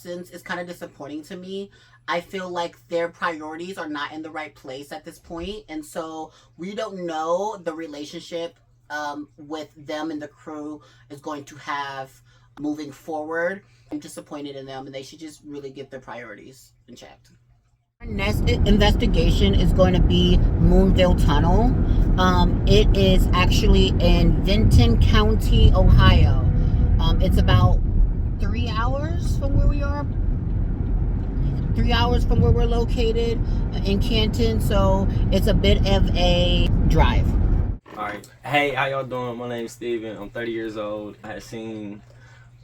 substance is kind of disappointing to me. I feel like their priorities are not in the right place at this point. And so we don't know the relationship with them and the crew is going to have moving forward. I'm disappointed in them, and they should just really get their priorities in check. Our next investigation is going to be Moonville Tunnel. It is actually in Vinton County, Ohio. It's about 3 hours from where we are. 3 hours from where we're located in Canton, so it's a bit of a drive. Alright, hey, how y'all doing? My name's Steven. I'm 30 years old. I had seen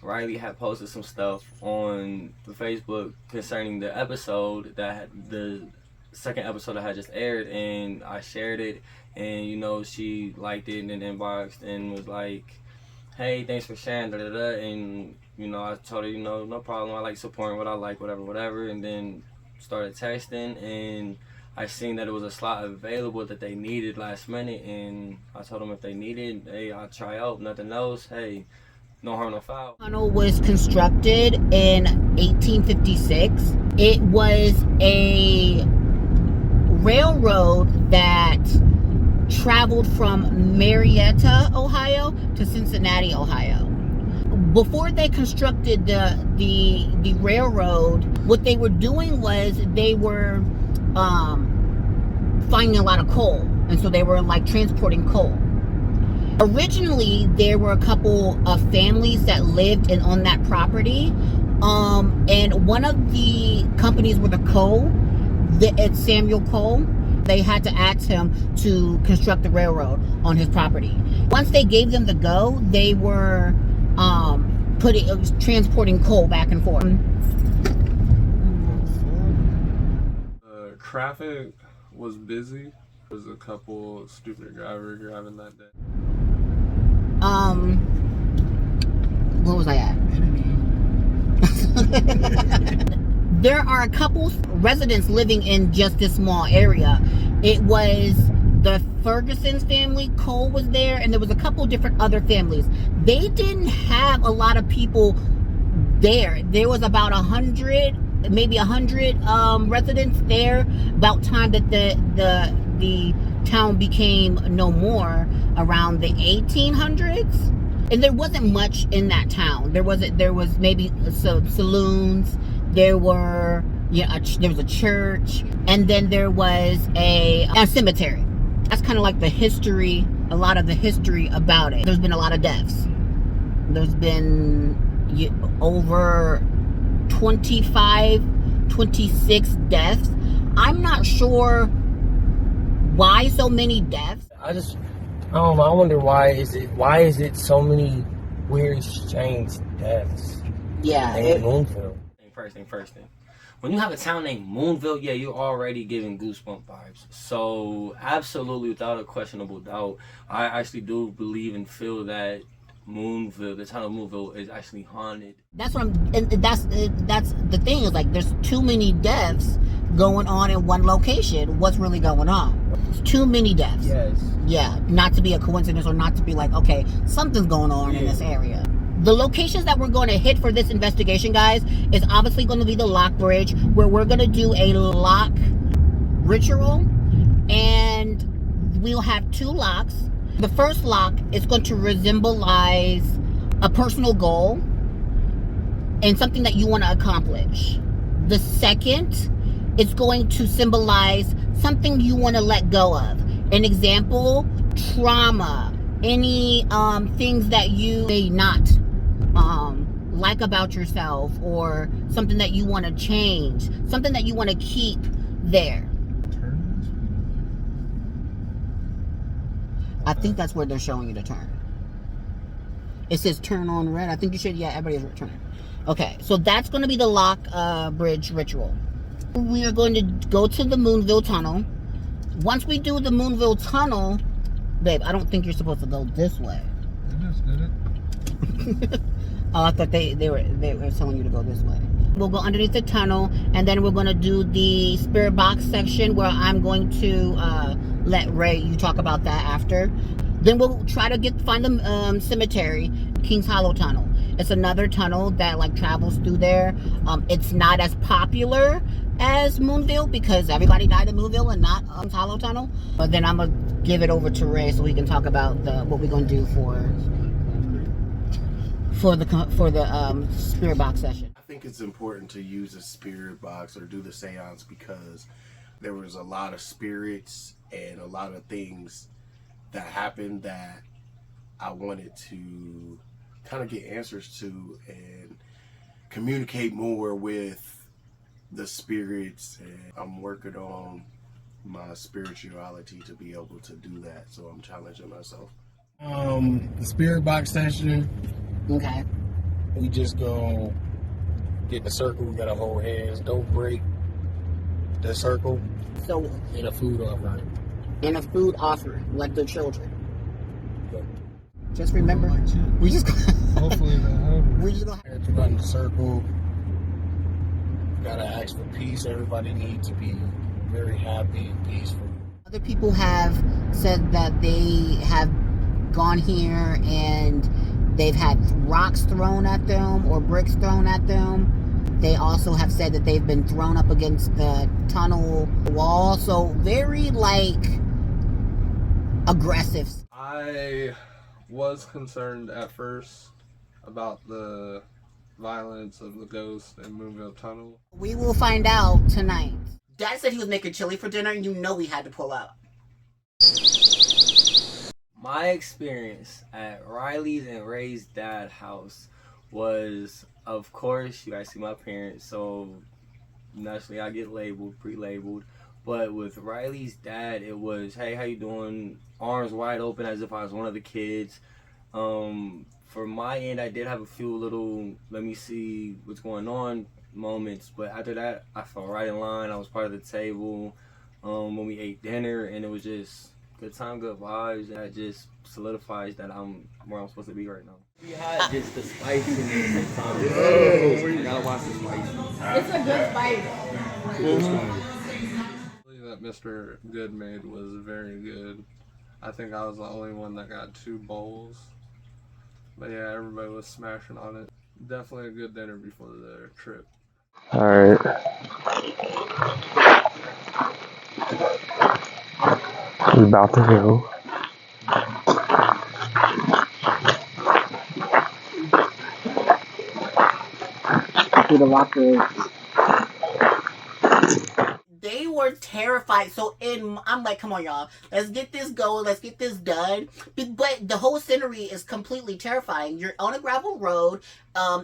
Rylee had posted some stuff on the Facebook concerning the episode the second episode that had just aired, and I shared it, and you know, she liked it and then inboxed and was like, hey, thanks for sharing, da da da, and you know, I told her, you know, no problem, I like supporting what I like, whatever, and then started texting, and I seen that it was a slot available that they needed last minute, and I told them if they needed, hey, I'll try out, nothing else, hey, no harm, no foul. The tunnel was constructed in 1856. It was a railroad that traveled from Marietta, Ohio to Cincinnati, Ohio. Before they constructed the railroad, what they were doing was they were finding a lot of coal, and so they were like transporting coal. Originally, there were a couple of families that lived on that property, and one of the companies were the Cole. It's Samuel Cole. They had to ask him to construct the railroad on his property. Once they gave them the go, they were transporting coal back and forth. Traffic was busy. There was a couple stupid drivers driving that day. Where was I at? There are a couple residents living in just this small area. It was the Ferguson's family, Cole was there, and there was a couple different other families. They didn't have a lot of people there. There was about 100, maybe 100 residents there. About time that the town became no more, around the 1800s. And there wasn't much in that town. There was maybe some saloons. There were, there was a church, and then there was a cemetery. That's kind of like the history, a lot of the history about it. There's been a lot of deaths. There's been over 25, 26 deaths. I'm not sure why so many deaths. I don't know. I wonder why is it so many weird strange deaths? Yeah. Moonville. First thing. When you have a town named Moonville, yeah, you're already giving goosebump vibes. So absolutely, without a questionable doubt, I actually do believe and feel that Moonville, the town of Moonville, is actually haunted. That's the thing, is like there's too many deaths going on in one location. What's really going on? There's too many deaths. Yes. Yeah, not to be a coincidence, or not to be like, okay, something's going on in this area. The locations that we're going to hit for this investigation, guys, is obviously going to be the lock bridge, where we're going to do a lock ritual, and we'll have 2 locks. The first lock is going to symbolize a personal goal and something that you want to accomplish. The second is going to symbolize something you want to let go of. An example, trauma, any things that you may not like about yourself, or something that you want to change, something that you want to keep there. I think that's where they're showing you to turn. It says turn on red. I think you should, yeah, everybody's returning. Okay, so that's going to be the lock bridge ritual. We are going to go to the Moonville Tunnel. Once we do the Moonville Tunnel, babe, I don't think you're supposed to go this way. I just did it. Oh, I thought they were telling you to go this way. We'll go underneath the tunnel, and then we're going to do the spirit box section, where I'm going to let Ray, you talk about that after. Then we'll try to find the cemetery, Kings Hollow Tunnel. It's another tunnel that like travels through there. It's not as popular as Moonville because everybody died in Moonville and not Hollow Tunnel. But then I'm gonna give it over to Ray so he can talk about what we're gonna do for the spirit box session. I think it's important to use a spirit box or do the seance because there was a lot of spirits and a lot of things that happened that I wanted to kind of get answers to and communicate more with the spirits, and I'm working on my spirituality to be able to do that, so I'm challenging myself. The spirit box session, Okay. we just go get in the circle. We gotta hold hands. Don't break the circle. So In a food offering. in a food offering, like the children. Yep. Just remember, we just Hopefully that happens. we just gonna Hands run in the circle. Gotta ask for peace. Everybody needs to be very happy and peaceful. Other people have said that they have gone here and they've had rocks thrown at them or bricks thrown at them. They also have said that they've been thrown up against the tunnel wall. So very like aggressive. I was concerned at first about the violence of the ghost in Moonville Tunnel. We will find out tonight. Dad said he was making chili for dinner and you know we had to pull out. My experience at Rylee's and Ray's dad's house was, of course, you guys see my parents, so naturally I get labeled, pre-labeled. But with Rylee's dad, it was, hey, how you doing? Arms wide open as if I was one of the kids. For my end, I did have a few little, let me see what's going on moments. But after that, I fell right in line. I was part of the table when we ate dinner, and it was just good time, good vibes. And that just solidifies that I'm where I'm supposed to be right now. We had just the spice in there sometimes. You gotta watch the spice. It's a good fight. That Mr. Good made was very good. I think I was the only one that got 2 bowls. But yeah, everybody was smashing on it. Definitely a good dinner before the trip. Alright. We about to go. To the locker. They were terrified. So I'm like, come on, y'all. Let's get this going. Let's get this done. But the whole scenery is completely terrifying. You're on a gravel road.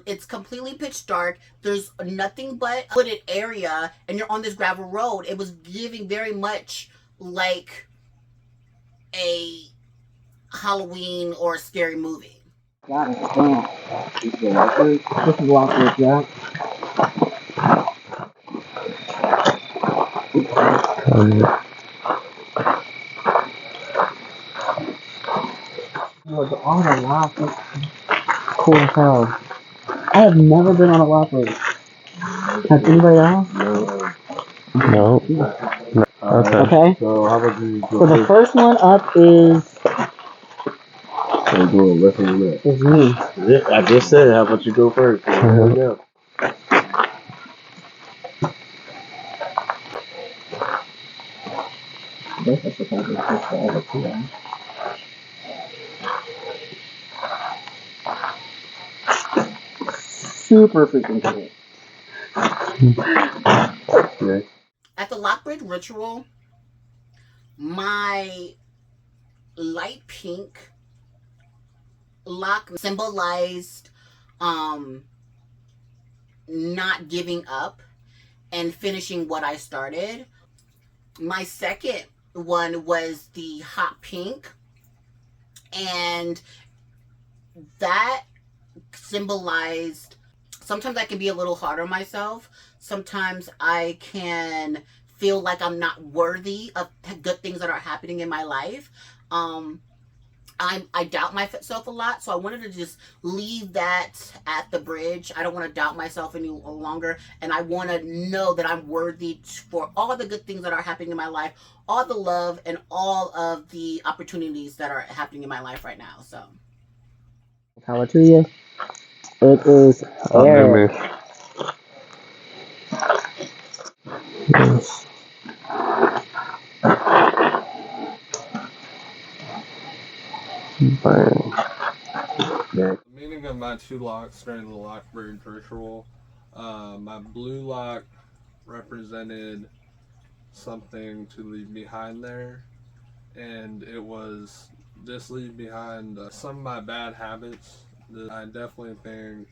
It's completely pitch dark. There's nothing but a wooded area, and you're on this gravel road. It was giving very much like a Halloween or a scary movie. That is damn. This is Lockwood, yeah. All the lock is cool as hell. I have never been on a lock road. Has anybody else? No. Okay. So how about you So the first one up is is me. I just said, how about you go first? Here we go. I guess that's what I just pushed all the two on. Super freaking cool. Okay. At the Lockbridge ritual, my light pink lock symbolized not giving up and finishing what I started. My second one was the hot pink, and that symbolized sometimes I can be a little hard on myself. Sometimes I can feel like I'm not worthy of good things that are happening in my life. I doubt myself a lot, so I wanted to just leave that at the bridge. I don't want to doubt myself any longer, and I want to know that I'm worthy for all the good things that are happening in my life, all the love, and all of the opportunities that are happening in my life right now. So, Power to you. It is air. Yes. Bang. The meaning of my 2 locks during the lock bridge ritual, my blue lock represented something to leave behind there, and it was just leave behind some of my bad habits. I definitely think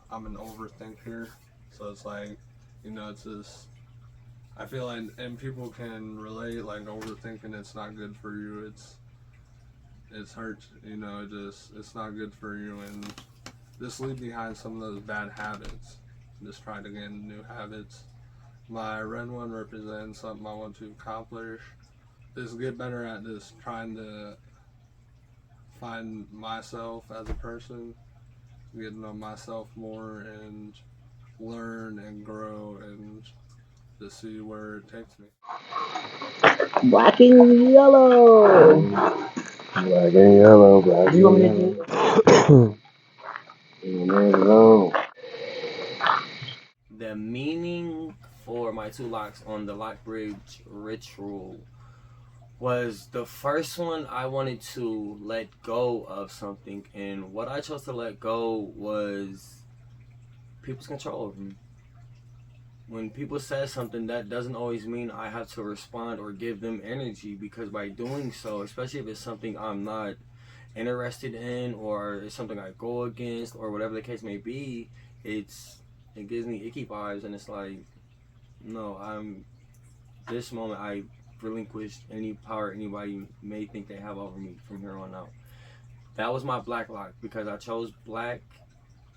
I'm an overthinker, so it's like, you know, it's just, I feel like, and people can relate, like overthinking, it's not good for you, it's hurt, you know, it's not good for you, and just leave behind some of those bad habits, just try to get new habits. My red one represents something I want to accomplish, just get better at just trying to find myself as a person, get to know myself more, and learn and grow, and to see where it takes me. Black and yellow. Black and yellow, black and You want me yellow. The meaning for my 2 locks on the lock bridge ritual was the first one. I wanted to let go of something, and what I chose to let go was people's control over me. When people say something, that doesn't always mean I have to respond or give them energy, because by doing so, especially if it's something I'm not interested in, or it's something I go against, or whatever the case may be, it gives me icky vibes, and it's like, no, this moment I relinquished any power anybody may think they have over me from here on out. That was my black lock, because I chose black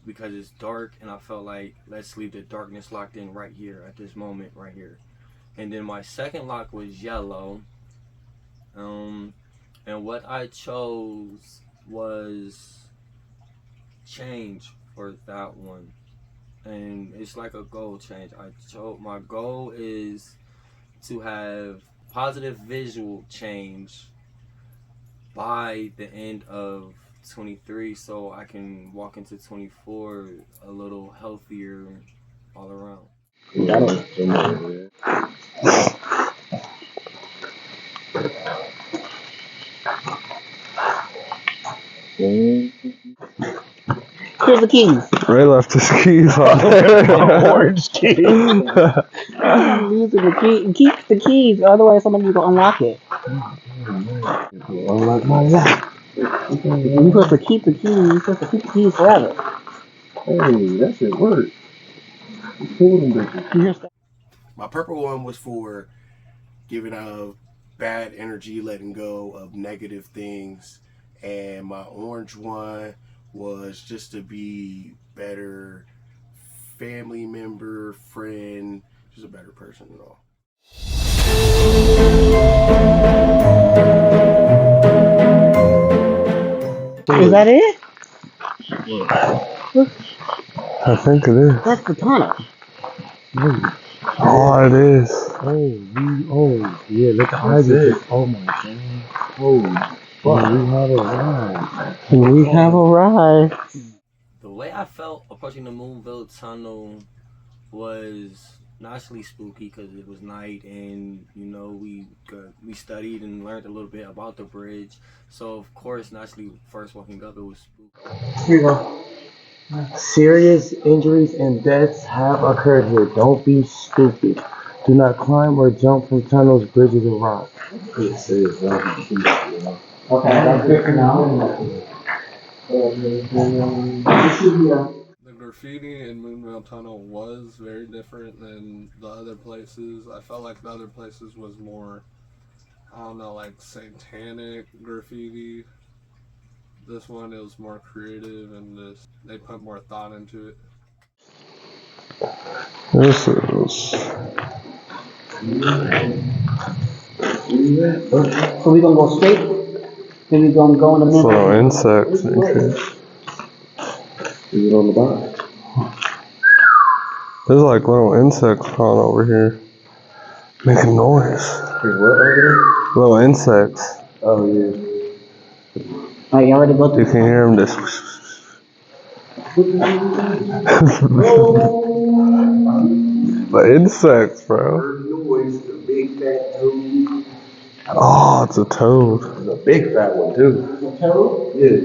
because it's dark, and I felt like, let's leave the darkness locked in right here at this moment right here. And then my second lock was yellow, and what I chose was change for that one. And it's like a goal change. My goal is to have positive visual change by the end of 23, so I can walk into 24 a little healthier all around. Here's the keys. Ray left his keys on there. Orange key. Using the key. Keep the keys, otherwise somebody's gonna unlock it. Unlock my lock. You're supposed to keep the keys. You're supposed to keep the keys forever. Hey, that shit worked. My purple one was for giving out bad energy, letting go of negative things. And my orange one was just to be better family member, friend, just a better person and all. Is that it? I think it is. That's the tunnel. Oh, it is. Oh, yeah, look at this. Oh my god. Oh, fuck. We have arrived. The way I felt approaching the Moonville Tunnel was naturally spooky, because it was night, and you know we studied and learned a little bit about the bridge. So of course, naturally, first walking up, it was spooky. Here you go. Serious injuries and deaths have occurred here. Don't be stupid. Do not climb or jump from tunnels, bridges, and rocks. It says, Okay, that's good for now. The graffiti in Moonville Tunnel was very different than the other places. I felt like the other places was more, I don't know, like satanic graffiti. This one, it was more creative, and they put more thought into it. this is... So we gonna go straight? Then we gonna go in the middle? Little insects and shit. Is it on the bottom? There's like little insects crawling over here, making noise. There's what over Little insects. there? Oh, yeah. Alright, y'all ready to go You through? can hear them just. The insects, bro. Oh, it's a toad. It's a big fat one too. A toad? Yeah.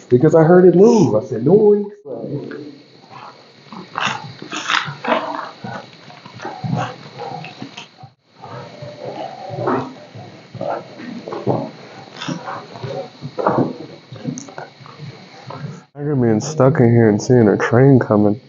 Because I heard it move. I said noise. I'm being stuck in here and seeing a train coming.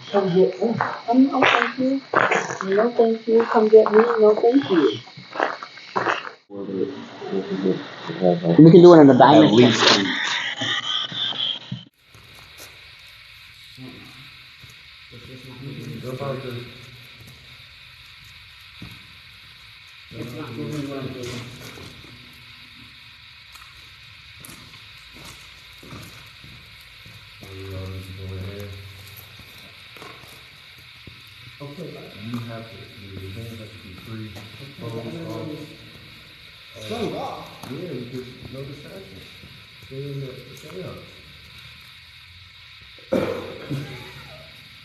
Come get me. No, thank you. No, thank you. Come get me. No, thank you. We can do it in the diamond. At least. Okay, you have to, your hands have to be free. Closed off? Yeah, because no distraction. Stay in the seance.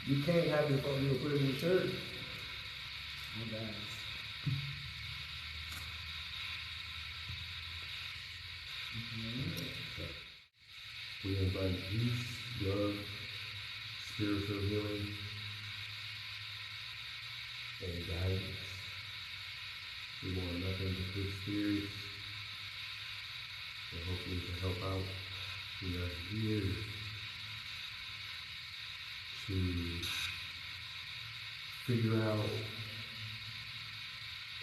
You can't have your phone, you put it in your shirt. Oh, guys. We invite peace, love, spiritual healing, and guidance. We want nothing but good spirits, and hopefully to help out. We are here to figure out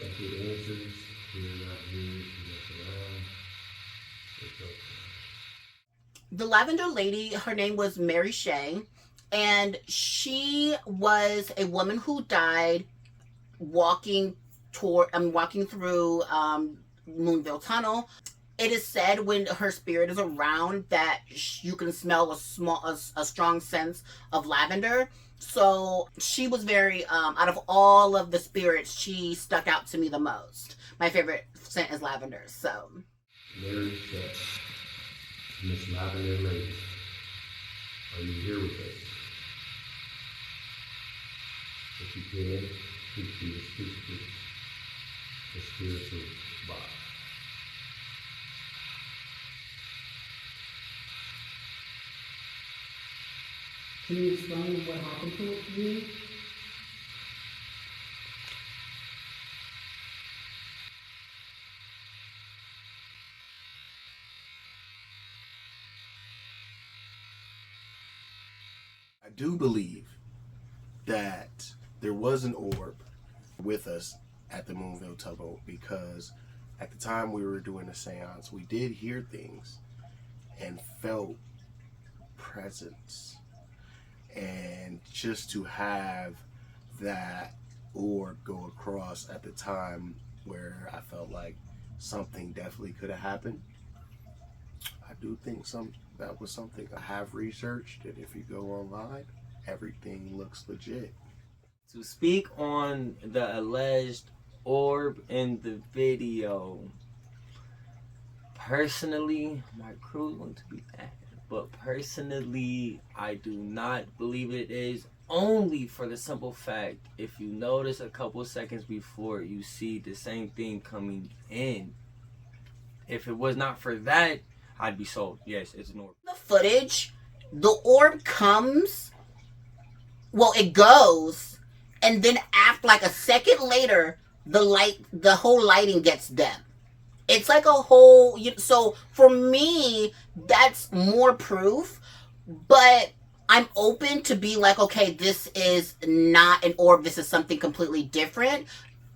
and get answers. We are not here to mess around. It's okay. The lavender lady, her name was Mary Shea, and she was a woman who died walking through Moonville Tunnel. It is said when her spirit is around that you can smell a strong sense of lavender. So she was very, out of all of the spirits, she stuck out to me the most. My favorite scent is lavender, so. Mary Shea, Miss Lavender Lady, are you here with us? If you can, speak to the spiritual box. Can you explain what happened to you? I do believe that there was an orb with us at the Moonville Tugboat, because at the time we were doing the seance, we did hear things and felt presence. And just to have that orb go across at the time where I felt like something definitely could have happened, I do think that was something I have researched, and if you go online, everything looks legit. To speak on the alleged orb in the video, personally, my crew is going to be mad, but personally, I do not believe it is, only for the simple fact, if you notice a couple seconds before, you see the same thing coming in. If it was not for that, I'd be sold. Yes, it's an orb. The footage, the orb comes, well, it goes, and then after like a second later, the whole lighting gets dim. It's like a whole, so for me, that's more proof, but I'm open to be like, okay, this is not an orb, this is something completely different.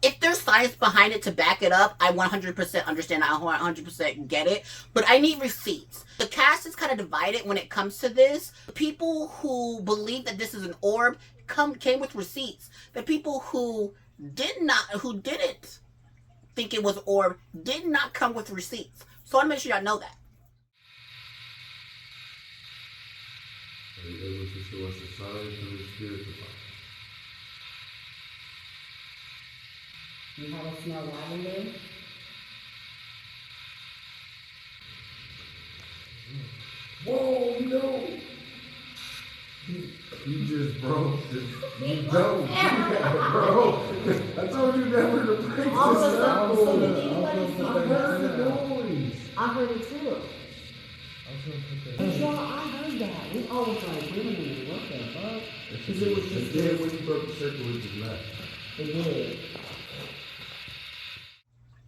if there's science behind it to back it up, I 100% understand. I 100% get it. But I need receipts. The cast is kind of divided when it comes to this. The people who believe that this is an orb came with receipts. The people who didn't think it was orb did not come with receipts. So I want to make sure y'all know that. Are you able to show us a sign from the spirit box? You have a smell lavender? Whoa, no! You just broke it. You don't. Bro, I told you never to break this up. I heard the noise. I heard it too. Y'all, I heard that. We all was like, wait a minute, what the fuck? Because it was just... It did when you broke the circle, it just left. It did.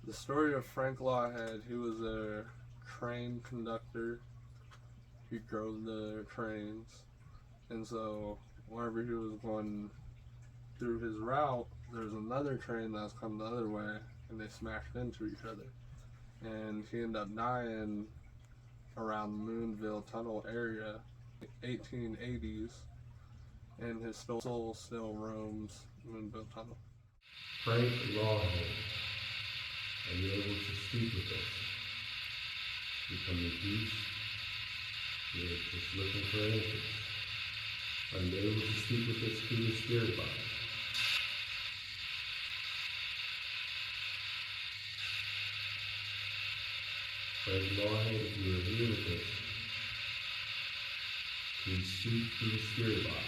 The story of Frank Lawhead, he was a train conductor. He drove the trains. And so, whenever he was going through his route, there's another train that's come the other way, and they smashed into each other. And he ended up dying around the Moonville Tunnel area, 1880s, and his soul still roams Moonville Tunnel. Frank Lawhead, are you able to speak with us? You come in peace? You're just looking for answers. Are you able to speak with us through the spirit box? Frank Lawhead, if you are here with us, please speak through the spirit box.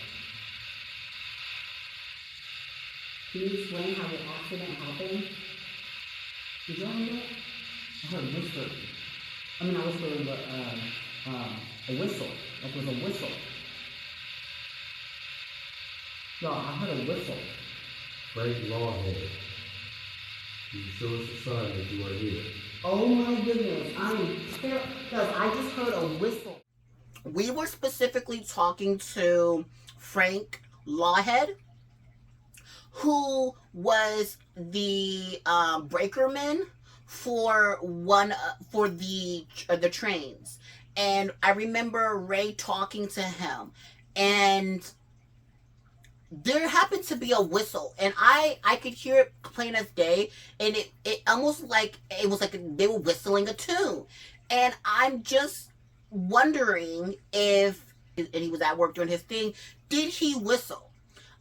Can you explain how the accident happened? Did y'all hear that? I heard a whisper. I mean, not whispering, but a whistle. Like it was a whistle. Y'all, I heard a whistle. Frank Lawhead, can you show us a sign that you are here? Oh my goodness, I'm terrified because I just heard a whistle. We were specifically talking to Frank Lawhead, who was the breakerman for the trains. And I remember Ray talking to him, and there happened to be a whistle, and I could hear it plain as day, and it almost like it was like they were whistling a tune. And I'm just wondering if, and he was at work doing his thing, did he whistle?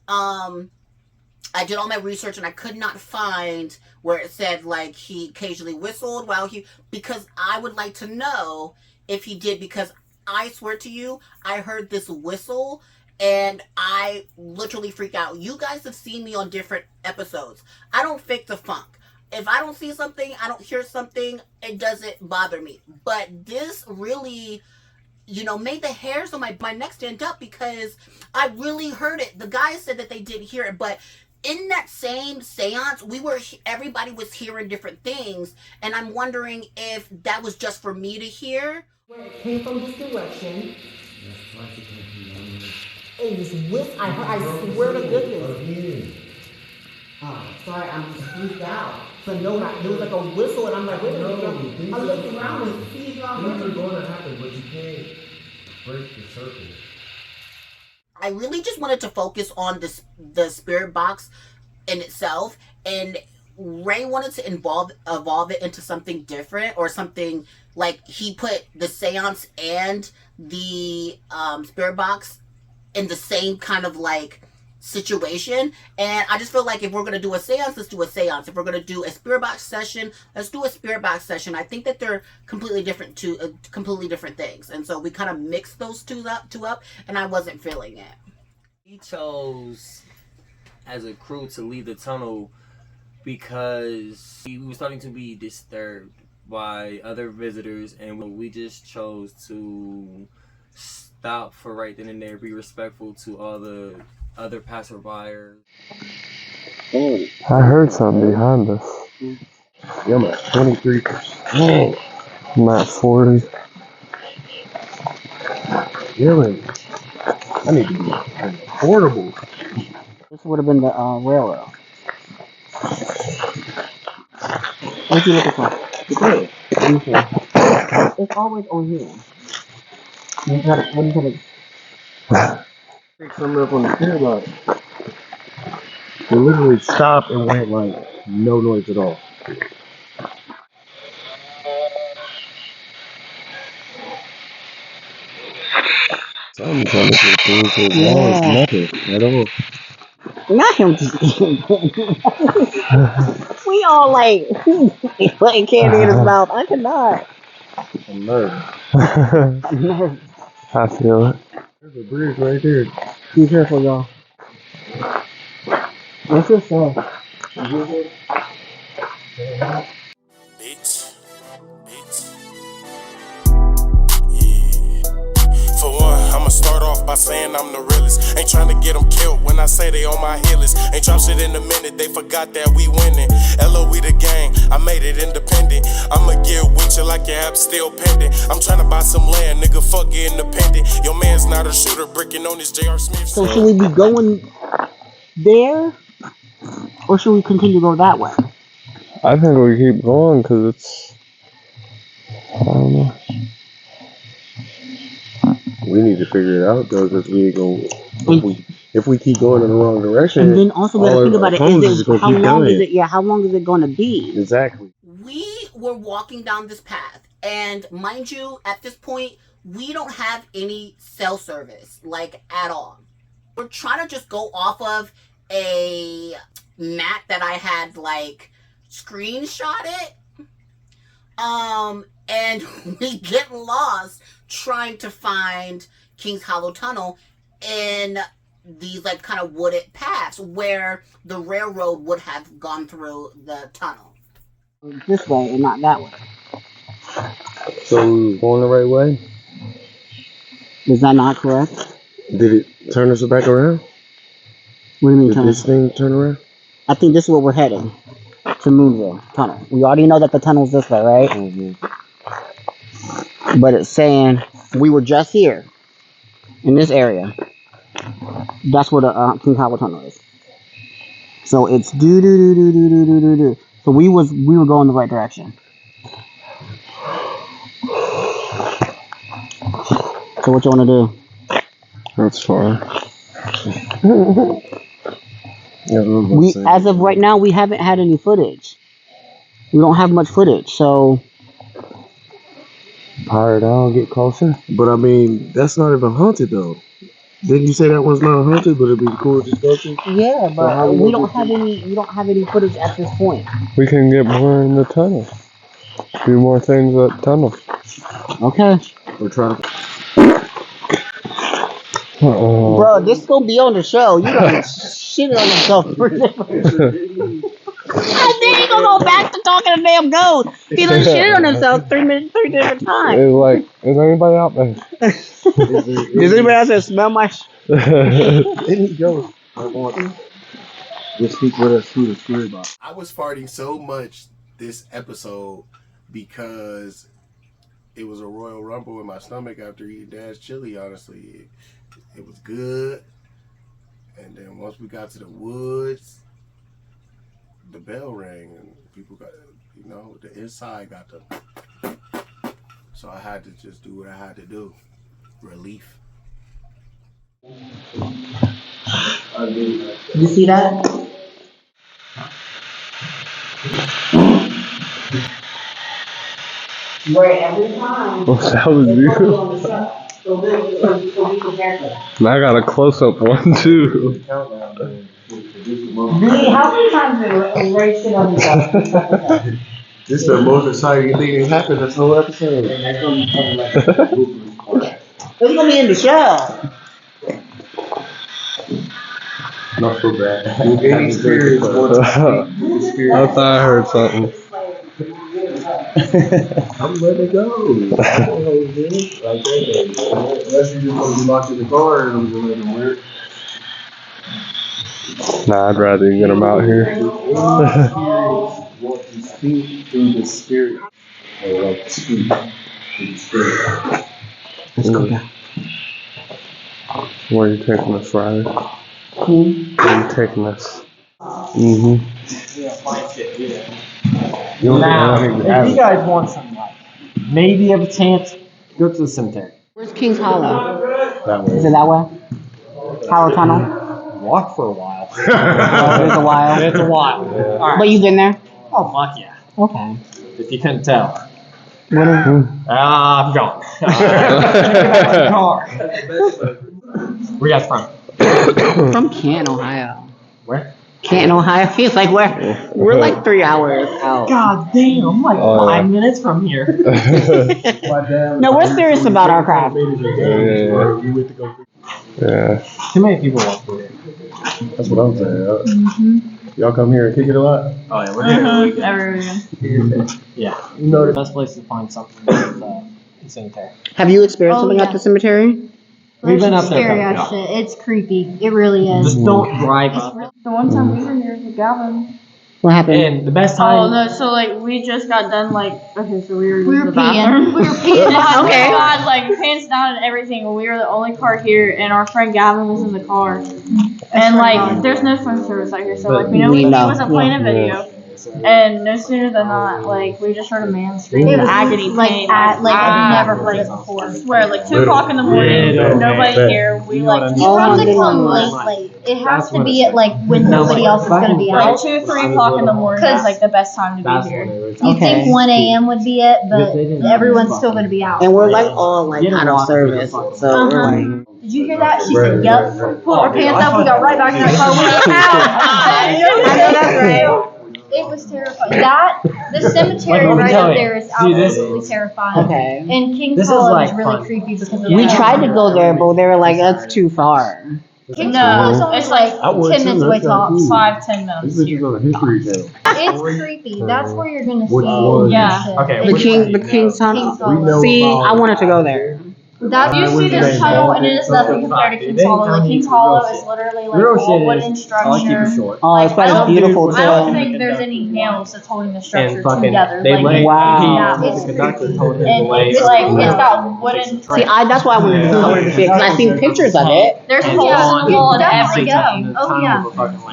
I did all my research and I could not find where it said like he occasionally whistled while because I would like to know if he did, because I swear to you, I heard this whistle and I literally freaked out. You guys have seen me on different episodes. I don't fake the funk. If I don't see something, I don't hear something, it doesn't bother me. But this really, made the hairs on my neck stand up because I really heard it. The guys said that they didn't hear it, but in that same seance, everybody was hearing different things, and I'm wondering if that was just for me to hear. Where it came from this direction. It was with, I swear to goodness. Sorry, I'm just freaked out. So no, there was like a whistle, and I'm like, wait a minute. I looked around and see if y'all heard Things are it. going to happen, but you can't break the circle. I really just wanted to focus on the spirit box in itself, and Ray wanted to evolve it into something different, or something like he put the seance and the spirit box in the same kind of like situation. And I just feel like if we're going to do a seance, let's do a seance. If we're going to do a spirit box session, let's do a spirit box session. I think that they're completely different things, and so we kind of mixed those two up, and I wasn't feeling it. We chose as a crew to leave the tunnel because we were starting to be disturbed by other visitors, and we just chose to stop for right then and there, be respectful to all the other passerbyers. I heard something behind us. Yeah, I'm at 23%. I'm at 40. Dylan, I need to be portable. This would have been the railroad. What you looking for? The bed. Let me see. It's always on here. What are you trying to Pick something up on the spirit box. It literally stopped and went like no noise at all. I'm trying to get things to nothing at all. Not him just we all like putting candy in his mouth. I cannot. I'm nervous. I'm nervous. I feel it. There's a bridge right there. Be careful, y'all. What's this say? Bitch. Yeah. For one, I'ma start off by saying I'm the realest. Ain't trying to get them killed when I say they on my heel list. Ain't drop shit in a minute, they forgot that we winning. LoeDaGang, I made it independent. I'ma get with you like your app still pending. I'm trying to buy some land, nigga, fuck it independent. Your man's not a shooter, bricking on his J.R. Smith. So should we be going there? Or should we continue to go that way? I think we keep going because it's. I don't know. We need to figure it out though, because we ain't gonna. If we keep going in the wrong direction, and then also we gotta think about it. How long is it gonna be? Exactly. We were walking down this path, and mind you, at this point, we don't have any cell service, like at all. We're trying to just go off of a map that I had like screenshot it. And we get lost trying to find Kings Hollow Tunnel in these like kind of wooded paths where the railroad would have gone through the tunnel. This way and not that way. So we were going the right way? Is that not correct? Did it turn us back around? What do you mean Did this thing turn around? I think this is where we're heading. To Moonville Tunnel. We already know that the tunnel's this way, right? Mm-hmm. But it's saying we were just here. In this area. That's where the King Hollow Tunnel is. So it's do. So we were going the right direction. So what you want to do? That's fine. As of right now, we haven't had any footage. We don't have much footage, so. Power down, get closer. But I mean, that's not even haunted though. Didn't you say that one's not haunted, but it'd be cool to go to? Yeah, but so we don't have any. We don't have any footage at this point. We can get more in the tunnel. Do more things at the tunnel. Okay. We're trying to. Bro, this gonna be on the show. You gonna shit on yourself for different. And then he gonna go back to talking to damn ghost. He done shit on himself 3 different times. It's like, is anybody out there? Does anybody else that smell my Any ghost? I want to just speak with us through the spirit box. I was farting so much this episode because it was a Royal Rumble in my stomach after eating Dad's chili, honestly. It was good. And then once we got to the woods, the bell rang and people got, the inside got the. So I had to just do what I had to do. Relief. You see that? Where every time. That was beautiful. And I got a close-up one too. How many times did Ray sit on himself? This is the most exciting thing that happened this whole episode. It's gonna be in the show. Not so bad. Any spirit wants to speak. I thought I heard something. I'm letting it go. Unless you just want to be locked in the car and I'm just letting them work. Nah, I'd rather get them out here. Want to speak through the spirit. Or like speak through the spirit. Let's go down. Where are you taking us, Rylee? Where are you taking us? Mm-hmm. Now, if you guys want some, like, maybe have a chance, go to the cemetery. Where's King's Hollow? That way. Is it that way? Hollow Tunnel? Walk for a while. It's a while. It's a while. All right. But you've been there? Oh, fuck yeah. Okay. If you couldn't tell. What is I'm gone. Where you guys from? From Canton, Ohio. Where? Canton, Ohio. Feels like we're like 3 hours out. God damn, like 5 minutes from here. No, we're serious about our craft. Yeah. Too many people walk through here. That's what I'm saying. Y'all come here and kick it a lot? Oh yeah, we're here every weekend. Yeah. You know The best place to find something is the cemetery. Have you experienced something at the cemetery? We've been up there. Scary ass shit. It's creepy. It really is. Just don't drive up. The one time we were near the Gavin. What happened? And the best time. Oh no! So like we just got done like okay, so we were We were in the bathroom. peeing. We were peeing. Okay. God, like pants down and everything. We were the only car here, and our friend Gavin was in the car. And like, there's no phone service out here, so like we know he wasn't playing a video. And no sooner than not, like we just heard a man scream in agony pain. I've never heard it before. I swear, like 2 o'clock in the morning, nobody here. We like You have to come late. It has to be at like when nobody else is gonna be like out. 2, 3 o'clock in the morning is like the best time to be here. You think 1 a.m. would be it, but everyone's still gonna be out. And we're like all like kind of service, so we're like. Did you hear that? She said, "Yup." Pulled our pants up. We got right back in the car. We went out. I know that's right. It was terrifying. The cemetery right up there is absolutely terrifying. Okay. And King's Hollow is really creepy because of We tried to go there, but they were like, that's too far. King's Hollow is only It's like 10 minutes away tops. 5-10 minutes. It's creepy. That's where you're gonna see. Yeah. Okay. The King's Tunnel. See, I wanted to go there. You see this tunnel, and it is nothing compared to King's Hollow. Like King's Hollow is literally like all wooden structure. Oh, it's probably beautiful too. I don't think there's any nails that's holding the structure together. Wow. It's creepy. And it's like it's got wooden. See, that's why I wanted to see it because I seen pictures of it. There's holes in the wall and everything. Oh yeah.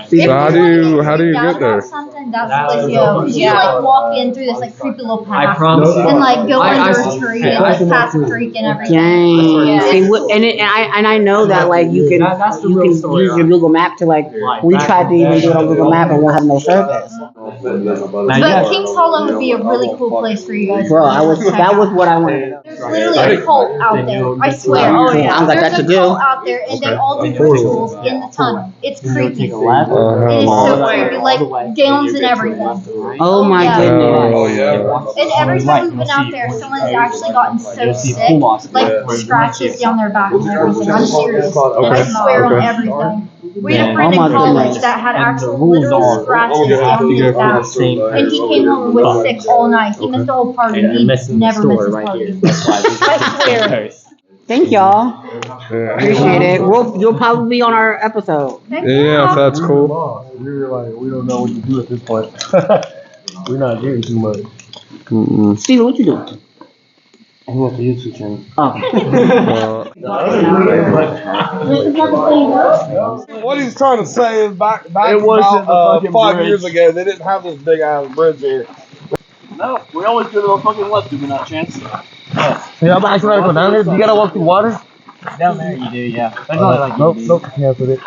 So how do you get there? Something that's the place to go. 'Cause you like walk in through this like creepy little path. I promise you. And like go under a tree and like past a creek and everything. Dang. See, and I know that like you can use your Google Map to like we tried to even do it on Google Map and we'll have no service. But King's Hollow would be a really cool place for you guys. Bro, that was what I wanted to know. There's literally a cult out there. I swear. Oh yeah, I'm like that to There's a do. cult out there, and they all do rituals in the tunnel. It's creepy. It is so creepy, like gowns and everything. Oh my goodness. Oh yeah. And every time we've been out there, someone's actually gotten so sick, like scratches down their back and everything. I'm serious. I swear on everything. We had a friend in college that had actual literal scratches down his back, and he came home with sick all night. He missed the whole party. He never misses parties. I swear. Thank y'all. Appreciate it. You'll probably be on our episode. Yeah, that's cool. We're like, we don't know what to do at this point. We're not doing too much. Steven, what you doing? I went to YouTube channel. What he's trying to say is back It wasn't about the fucking 5 bridge. years ago, they didn't have this big ass bridge here. No, we always do the fucking left do not chance. Yeah, I'm actually gonna go down there. You gotta walk through water. Down there you do, yeah. Nope, canceled it.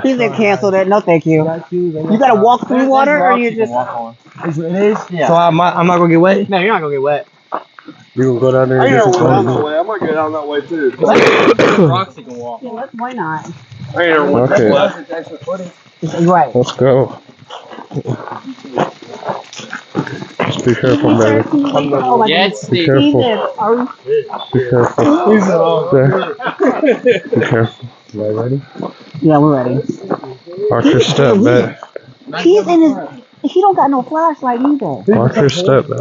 He said cancel that. No, thank you. You gotta walk through water, or you just? It is. Yeah. So I'm not gonna get wet. No, you're not gonna get wet. We gonna go down there I and ain't get never some went down that fun. way. I might go down that way too. Rocks you can walk on. Why not? I ain't never went that Okay. way. Right. Let's go. Just be careful, baby. Oh my Yeah, goodness. it's Be Steve. careful. Be careful. There. Be careful. You guys ready? Yeah, we're ready. Watch your step, babe. He's in his. He don't got no flashlight either. Watch your step, babe.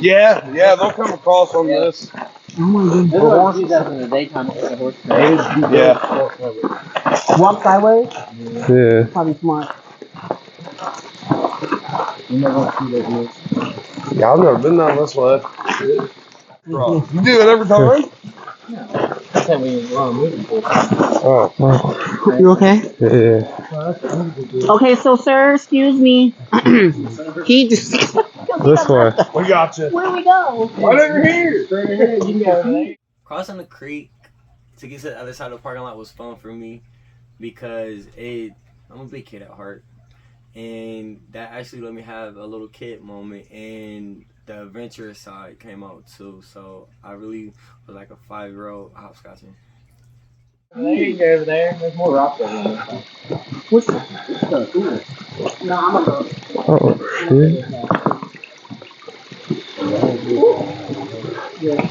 Yeah, they'll come across on this. Oh my goodness. They don't do that in the daytime with the horse. Yeah. Walk sideways. Yeah. Probably smart. Yeah, I've never been down this way. You do it every time? That's how we moving forward. Oh, You okay? yeah. Okay, so sir, excuse me. He just This way. We got you. Where we go? Right over here. Straight ahead. You can go. Crossing the creek to get to the other side of the parking lot was fun for me because I'm a big kid at heart, and that actually let me have a little kid moment, and the adventurous side came out too. So I really was like a 5-year-old hopscotching. There you go over there. There's more rocks over there. What's that? Cool. No, I'm gonna go. Oh, shit. Yeah.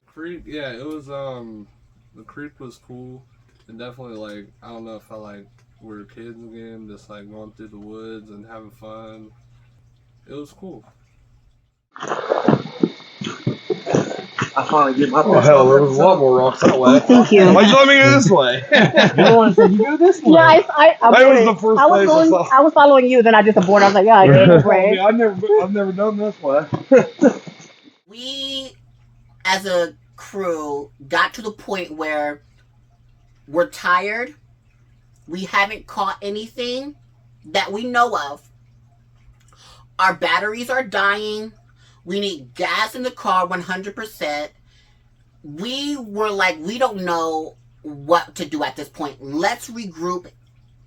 Creek, yeah, it was the creek was cool, and definitely like I don't know if I like we're kids again, just like going through the woods and having fun. It was cool. I finally get my. Oh hell, there was a lot more rocks that way. Thank you. Why'd you let me go this way? You're the one that said you go this way. Yeah, That was the first place I saw. I was following you, then I just aborted. I was like, yeah, I did. Right. I've never done this way. We, as a crew, got to the point where we're tired. We haven't caught anything that we know of. Our batteries are dying. We need gas in the car 100%. We were like, we don't know what to do at this point. Let's regroup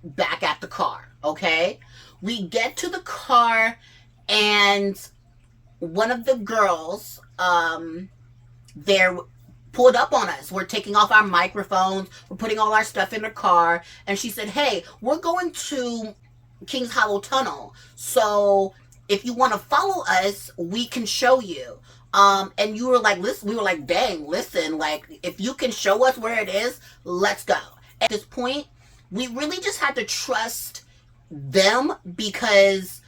back at the car, okay? We get to the car, and one of the girls, they're pulled up on us. We're taking off our microphones. We're putting all our stuff in the car. And she said, hey, we're going to Kings Hollow Tunnel. So if you want to follow us, we can show you. And you were like, listen, we were like, dang, listen, like, if you can show us where it is, let's go. At this point, we really just had to trust them because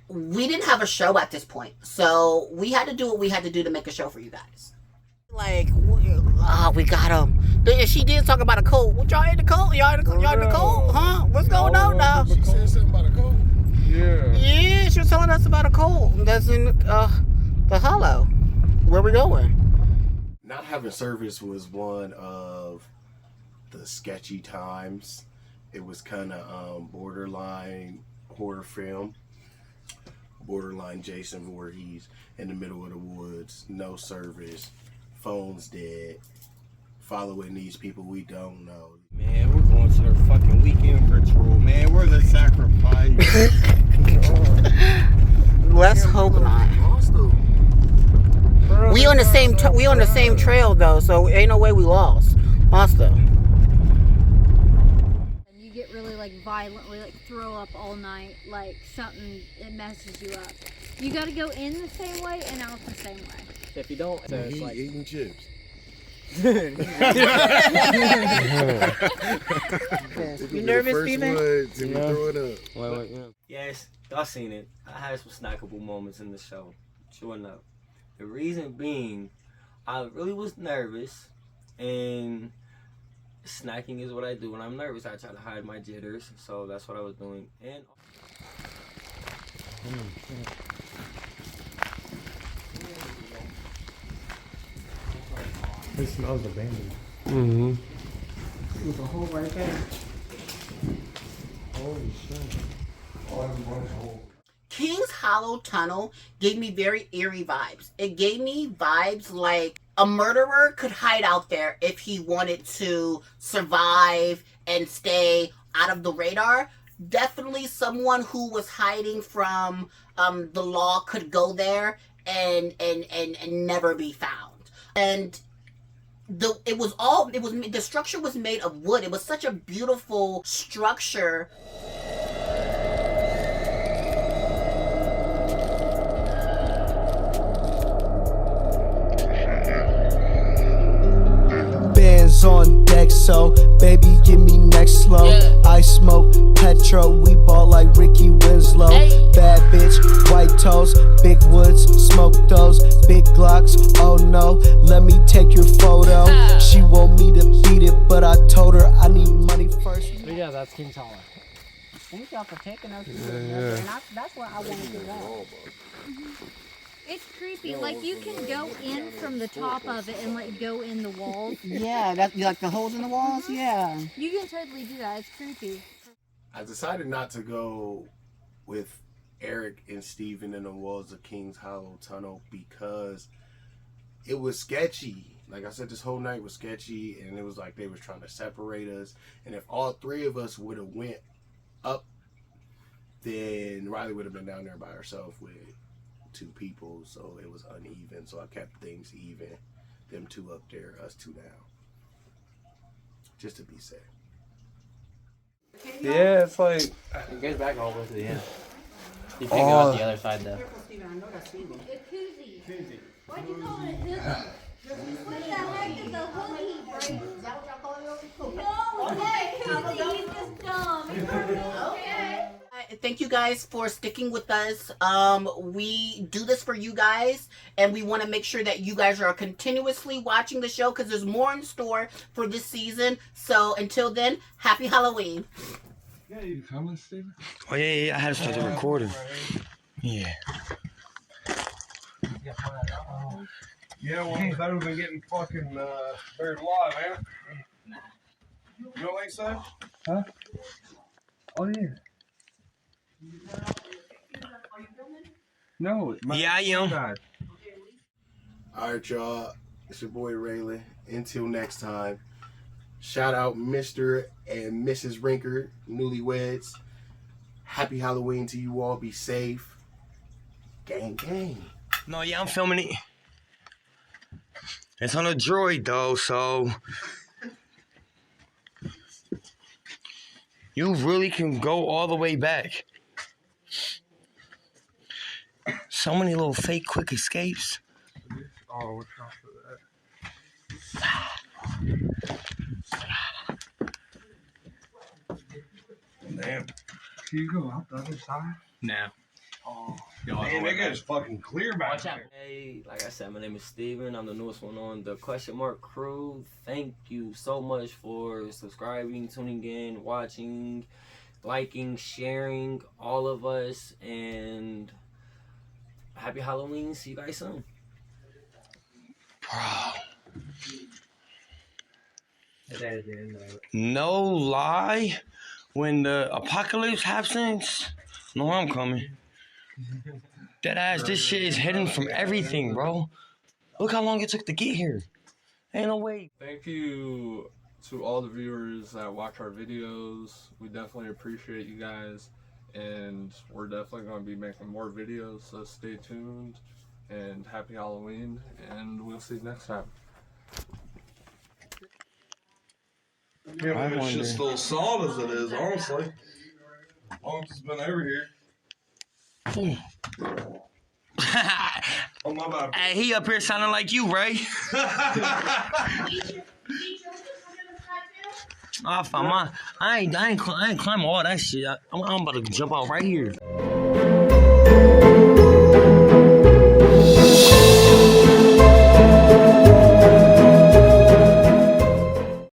we didn't have a show at this point. So we had to do what we had to do to make a show for you guys. Like, we got them. She did talk about a cold. What y'all in the cold? Y'all in the cold? Huh? What's going on now? She said something about a cold. Yeah. Yeah, she was telling us about a cold that's in the hollow. Where we going? Not having service was one of the sketchy times. It was kind of borderline horror film. Borderline Jason Voorhees in the middle of the woods, no service, phone's dead, following these people we don't know. Man, we're going to their fucking weekend patrol, man. We're the sacrifice. Let's hope not. We on the same trail though, so ain't no way we lost. Also. You get really like violently like throw up all night, like something, it messes you up. You got to go in the same way and out the same way. If you don't, so it's like eating chips. You nervous, Steven? Yes, y'all seen it. I had some snackable moments in the show. Sure enough. The reason being, I really was nervous, and snacking is what I do when I'm nervous. I try to hide my jitters, so that's what I was doing. And It smells abandoned. Mm-hmm. There's a hole right there. Holy shit. Kings Hollow Tunnel gave me very eerie vibes. It gave me vibes like a murderer could hide out there if he wanted to survive and stay out of the radar. Definitely someone who was hiding from the law could go there and never be found. And the structure was made of wood. It was such a beautiful structure. Bands on deck, so baby give me next slow. Yeah. I smoke petro, we ball like Ricky Winslow. Hey. Bad bitch, white toes, big woods, smoke those, big Glocks. Oh no, let me take your photo. She want me to beat it, but I told her I need money first. But yeah, that's King's Hollow. Thank y'all for taking us. Yeah. That's what I want to do. It's creepy. Like you can go in from the top of it and like go in the walls. Yeah, that's like the holes in the walls. Yeah. You can totally do that. It's creepy. I decided not to go with Eric and Steven in the Walls of Kings Hollow Tunnel because it was sketchy. Like I said, this whole night was sketchy, and it was like they was trying to separate us. And if all three of us would have went up, then Rylee would have been down there by herself with 2 people, so it was uneven. So I kept things even. Them 2 up there, us 2 down. Just to be safe. Yeah, it's like It goes back all the way to the end. You can't go out the other side though. The koozie. Why'd you call it a koozie? What the heck is a hoodie, bro? Is that what y'all call it? No, it's not a koozie. He's just dumb. Okay. Thank you guys for sticking with us. We do this for you guys, and we want to make sure that you guys are continuously watching the show because there's more in store for this season. So until then, happy Halloween. Yeah, you coming, Steven? Oh yeah, I had to start the recording. Yeah. Yeah, well, I've been getting fucking buried alive, man. You don't think so? Huh? Oh yeah. No. Yeah, I am. Alright, y'all. It's your boy Rylee. Until next time. Shout out Mr. and Mrs. Rinker, newlyweds. Happy Halloween to you all. Be safe. Gang, gang. No, yeah, I'm filming it. It's on a droid though, so you really can go all the way back. So many little fake quick escapes. Oh, what's wrong with that? Damn. Can you go out the other side? No. Oh, man, that guy's fucking clear back there. Hey, like I said, my name is Steven. I'm the newest one on the Questionmark crew. Thank you so much for subscribing, tuning in, watching, liking, sharing, all of us, and happy Halloween. See you guys soon. No lie, when the apocalypse happens, know I'm coming. That ass, this shit is hidden from everything, bro. Look how long it took to get here. Ain't no way. Thank you to all the viewers that watch our videos. We definitely appreciate you guys, and we're definitely going to be making more videos, so stay tuned, and happy Halloween, and we'll see you next time. Yeah, but it's just still solid as it is, honestly. As long as it's been over here. Oh, my bad. Hey, he up here sounding like you, Ray. Oh, fine, I ain't climbing all that shit. I'm about to jump out right here.